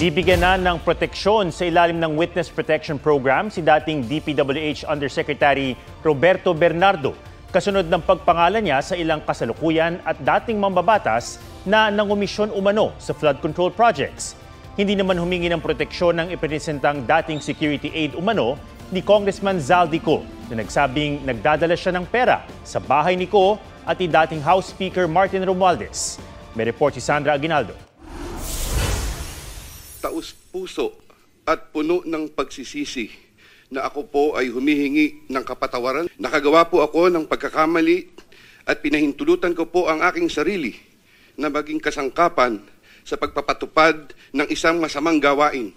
Bibigyan na ng proteksyon sa ilalim ng Witness Protection Program si dating DPWH Undersecretary Roberto Bernardo, kasunod ng pagpangalan niya sa ilang kasalukuyan at dating mambabatas na nangumisyon umano sa flood control projects. Hindi naman humingi ng proteksyon ng ipinisentang dating security aide umano ni Congressman Zaldico na nagsabing nagdadala siya ng pera sa bahay ni Ko at ni dating House Speaker Martin Romualdez. May report si Sandra Aguinaldo. Taus-puso at puno ng pagsisisi na ako po ay humihingi ng kapatawaran. Nakagawa po ako ng pagkakamali at pinahintulutan ko po ang aking sarili na maging kasangkapan sa pagpapatupad ng isang masamang gawain.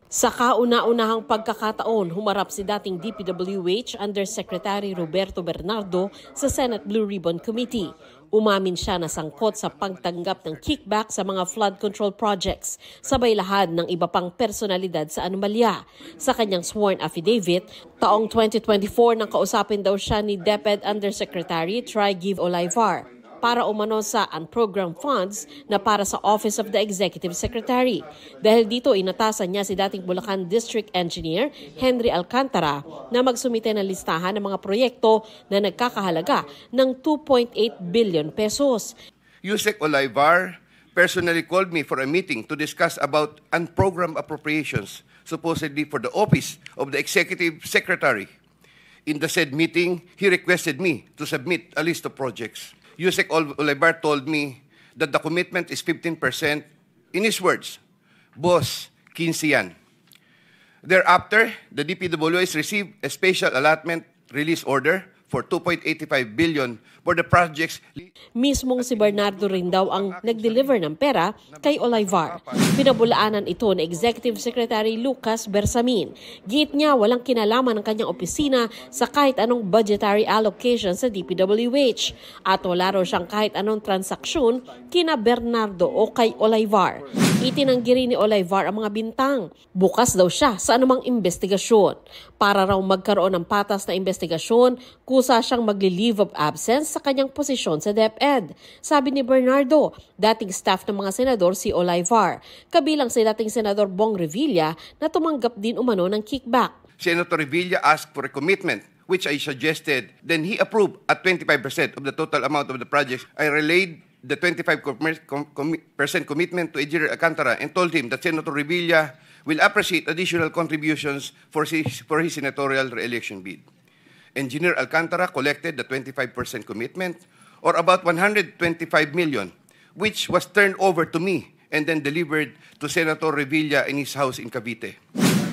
Sa kauna-unahang pagkakataon, humarap si dating DPWH Undersecretary Roberto Bernardo sa Senate Blue Ribbon Committee. Umamin siya na sangkot sa pagtanggap ng kickback sa mga flood control projects, sabay lahad ng iba pang personalidad sa anomalya. Sa kanyang sworn affidavit, taong 2024 nang kausapin daw siya ni DepEd Undersecretary Tri-Give Olivar para umano sa unprogrammed funds na para sa Office of the Executive Secretary. Dahil dito, inatasan niya si dating Bulacan District Engineer Henry Alcantara na magsumite ng listahan ng mga proyekto na nagkakahalaga ng 2.8 billion pesos. Yusek Olivar personally called me for a meeting to discuss about unprogrammed appropriations, supposedly for the Office of the Executive Secretary. In the said meeting, he requested me to submit a list of projects. Yusek Olivar told me that the commitment is 15%. In his words, boss, 15 yan. Thereafter, the DPWH received a special allotment release order for 2.85 billion for the projects. Mismong si Bernardo rin daw ang nag-deliver ng pera kay Olivar. Pinabulaanan ito ni Executive Secretary Lucas Bersamin. Giit niya walang kinalaman ng kanyang opisina sa kahit anong budgetary allocation sa DPWH at wala raw siyang kahit anong transaksyon kina Bernardo o kay Olivar. Itinanggi rin ni Olivar ang mga bintang. Bukas daw siya sa anumang investigasyon. Para raw magkaroon ng patas na investigasyon, kusa siyang magli-leave of absence sa kanyang posisyon sa DepEd. Sabi ni Bernardo, dating staff ng mga senador si Olivar, kabilang si dating Senador Bong Revilla na tumanggap din umano ng kickback. Senator Revilla asked for a commitment, which I suggested. Then he approved at 25% of the total amount of the projects. I relayed the 25% commitment to Engineer Alcantara and told him that Senator Revilla will appreciate additional contributions for his senatorial re-election bid. Engineer Alcantara collected the 25% commitment, or about 125 million, which was turned over to me and then delivered to Senator Revilla in his house in Cavite.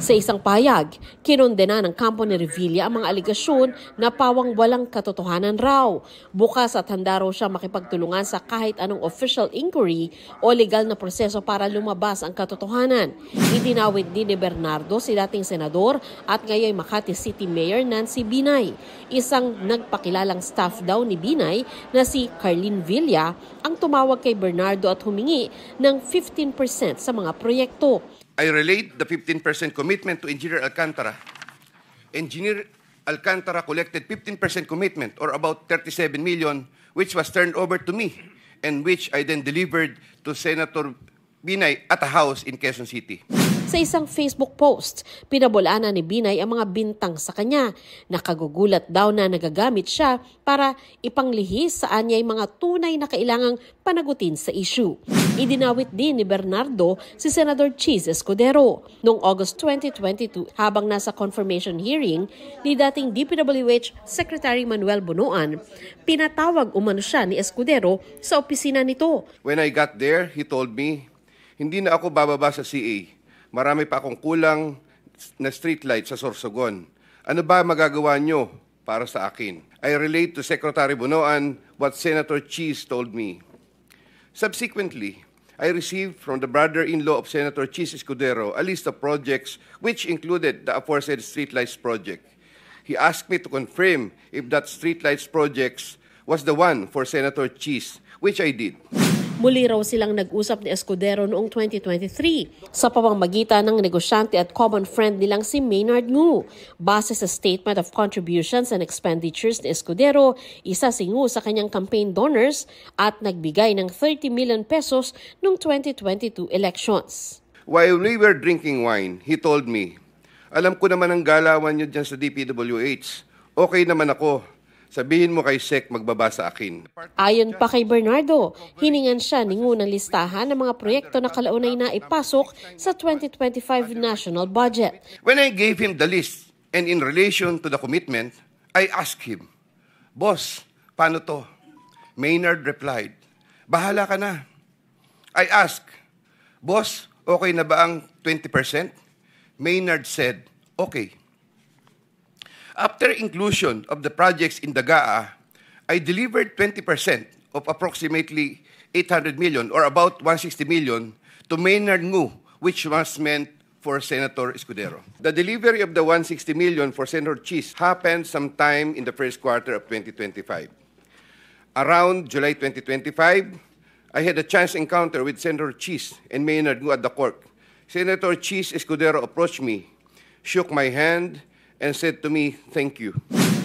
Sa isang payag, kinondena ng kampo ni Revilla ang mga aligasyon na pawang walang katotohanan raw. Bukas at handa raw siya makipagtulungan sa kahit anong official inquiry o legal na proseso para lumabas ang katotohanan. Idinawit din ni Bernardo si dating senador at ngayon Makati City Mayor Nancy Binay. Isang nagpakilalang staff daw ni Binay na si Carlene Villa ang tumawag kay Bernardo at humingi ng 15% sa mga proyekto. I relayed the 15% commitment to Engineer Alcantara. Engineer Alcantara collected 15% commitment, or about 37 million, which was turned over to me and which I then delivered to Senator Binay at a house in Quezon City. Sa isang Facebook post, pinabulaanan ni Binay ang mga bintang sa kanya. Nakagugulat daw na nagagamit siya para ipanglihis sa anyay mga tunay na kailangang panagutin sa issue. Idinawit din ni Bernardo si Senator Cheese Escudero. Noong August 2022, habang nasa confirmation hearing ni dating DPWH Secretary Manuel Bunuan, pinatawag umano siya ni Escudero sa opisina nito. When I got there, he told me, hindi na ako bababa sa CA. Marami pa akong kulang na streetlight sa Sorsogon. Ano ba magagawa nyo para sa akin? I relate to Secretary Bunuan what Senator Cheese told me. Subsequently, I received from the brother-in-law of Senator Cheese Escudero a list of projects which included the aforesaid streetlights project. He asked me to confirm if that streetlights project was the one for Senator Cheese, which I did. Muli raw silang nag-usap ni Escudero noong 2023 sa pamamagitan ng negosyante at common friend nilang si Maynard Ngu. Base sa Statement of Contributions and Expenditures ni Escudero, isa si Ngu sa kanyang campaign donors at nagbigay ng 30 million pesos noong 2022 elections. While we were drinking wine, he told me, alam ko naman ang galawan niyo dyan sa DPWH. Okay naman ako. Sabihin mo kay Sec magbaba sa akin. Ayon pa kay Bernardo, hiningan siya ni ngunang listahan ng mga proyekto na kalaunay na ipasok sa 2025 national budget. When I gave him the list and in relation to the commitment, I asked him, Boss, paano to? Maynard replied, bahala ka na. I asked, Boss, okay na ba ang 20%? Maynard said, okay. After inclusion of the projects in the GAA, I delivered 20% of approximately 800 million or about 160 million to Maynard Ngu, which was meant for Senator Escudero. The delivery of the 160 million for Senator Chis happened sometime in the first quarter of 2025. Around July 2025, I had a chance encounter with Senator Chis and Maynard Ngu at the court. Senator Chis Escudero approached me, shook my hand, and said to me, thank you.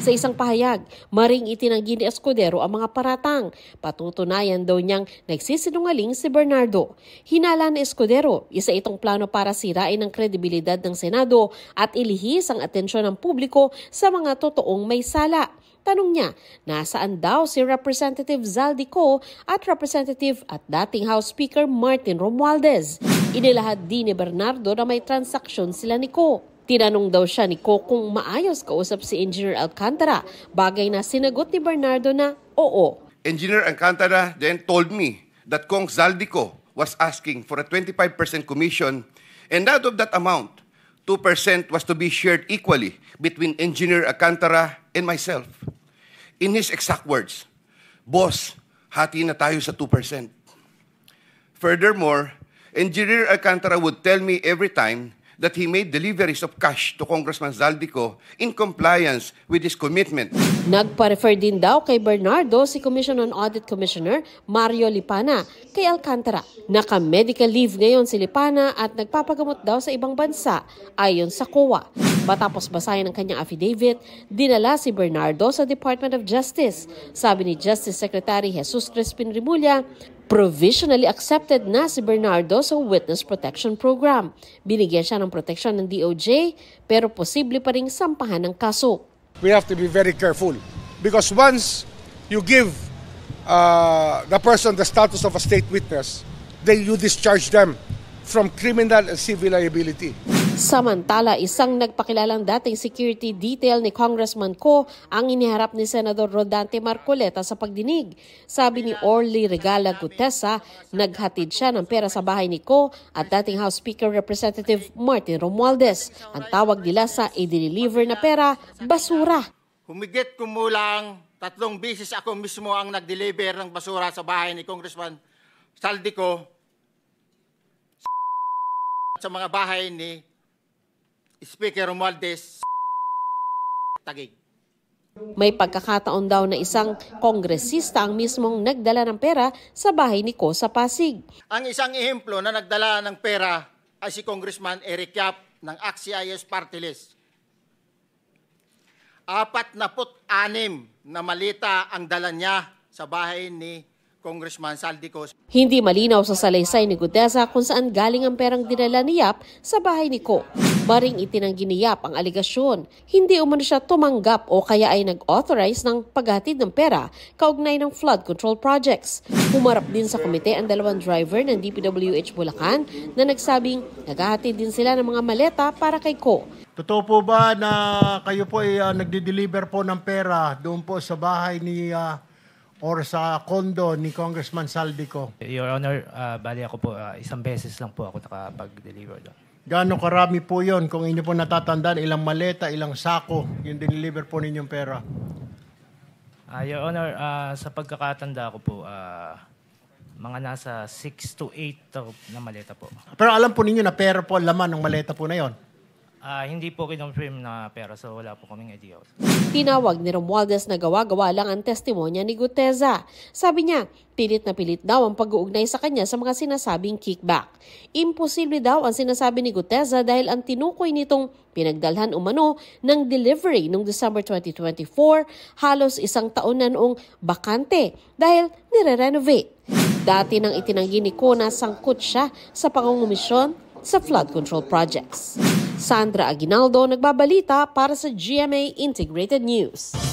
Sa isang pahayag, maring itinanggi ni Escudero ang mga paratang. Patutunayan daw niyang nagsisinungaling si Bernardo. Hinala ni Escudero, isa itong plano para sirain ang kredibilidad ng Senado at ilihis ang atensyon ng publiko sa mga totoong may sala. Tanong niya, nasaan daw si Representative Zaldico at Representative at dating House Speaker Martin Romualdez? Inilahad din ni Bernardo na may transaksyon sila ni Ko. Tinanong daw siya ni Ko kung maayos kausap si Engineer Alcantara, bagay na sinagot ni Bernardo na oo. Engineer Alcantara then told me that Kong Zaldico was asking for a 25% commission and out of that amount, 2% was to be shared equally between Engineer Alcantara and myself. In his exact words, Boss, hati na tayo sa 2%. Furthermore, Engineer Alcantara would tell me every time that he made deliveries of cash to Congressman Zaldico in compliance with his commitment. Nagpa-refer din daw kay Bernardo si Commission on Audit Commissioner Mario Lipana kay Alcantara. Naka-medical leave ngayon si Lipana at nagpapagamot daw sa ibang bansa ayon sa COA. Matapos basahin ang kanyang affidavit, dinala si Bernardo sa Department of Justice. Sabi ni Justice Secretary Jesus Crispin Rimulya, provisionally accepted na si Bernardo sa Witness Protection Program. Binigyan siya ng proteksyon ng DOJ pero posible pa ring sampahan ng kaso. We have to be very careful because once you give the person the status of a state witness, then you discharge them from criminal and civil liability. Samantala, isang nagpakilalang dating security detail ni Congressman Ko ang iniharap ni Senador Rodante Marcoleta sa pagdinig. Sabi ni Orly Regala Gutesa, naghatid siya ng pera sa bahay ni Ko at dating House Speaker Representative Martin Romualdez. Ang tawag nila sa i-deliver na pera, basura. Humigit kumulang 3 beses ako mismo ang nag-deliver ng basura sa bahay ni Congressman Zaldico sa mga bahay ni Speaker Romualdez Taguig. May pagkakataon daw na isang kongresista ang mismong nagdala ng pera sa bahay ni Ko sa Pasig. Ang isang ehemplo na nagdala ng pera ay si Congressman Eric Yap ng AXIS Party List. 46 na malita ang dala niya sa bahay ni Congressman Zaldico. Hindi malinaw sa salaysay ni Gutesa kung saan galing ang perang dinala ni Yap sa bahay ni Ko. Maring itinanggi ni Yap ang aligasyon. Hindi umano siya tumanggap o kaya ay nag-authorize ng paghatid ng pera kaugnay ng flood control projects. Humarap din sa komite ang 2 driver ng DPWH Bulacan na nagsabing naghahatid din sila ng mga maleta para kay Ko. Totoo po ba na kayo po ay nagde-deliver po ng pera doon po sa bahay ni or sa condo ni Congressman Zaldico? Your Honor, bali ako po, isang beses lang po ako nakapag-deliver doon. Gaano karami po yon kung inyo po natatandaan, ilang maleta, ilang sako yung deliver po ninyong pera? Your Honor, sa pagkakatanda ko po, mga nasa 6 to 8 na maleta po. Pero alam po ninyo na pera po laman ng maleta po na yon? Hindi po kinonfirm na pera, so wala po kaming idea. Tinawag ni Romualdez na gawa-gawa lang ang testimonya ni Gutesa. Sabi niya, pilit na pilit daw ang pag-uugnay sa kanya sa mga sinasabing kickback. Imposible daw ang sinasabi ni Gutesa dahil ang tinukoy nitong pinagdalhan umano ng delivery noong December 2024, halos 1 taon na noong bakante dahil nire-renovate. Dati nang itinanggi ni Ko na sangkot siya sa pangungumisyon sa flood control projects. Sandra Aguinaldo, nagbabalita para sa GMA Integrated News.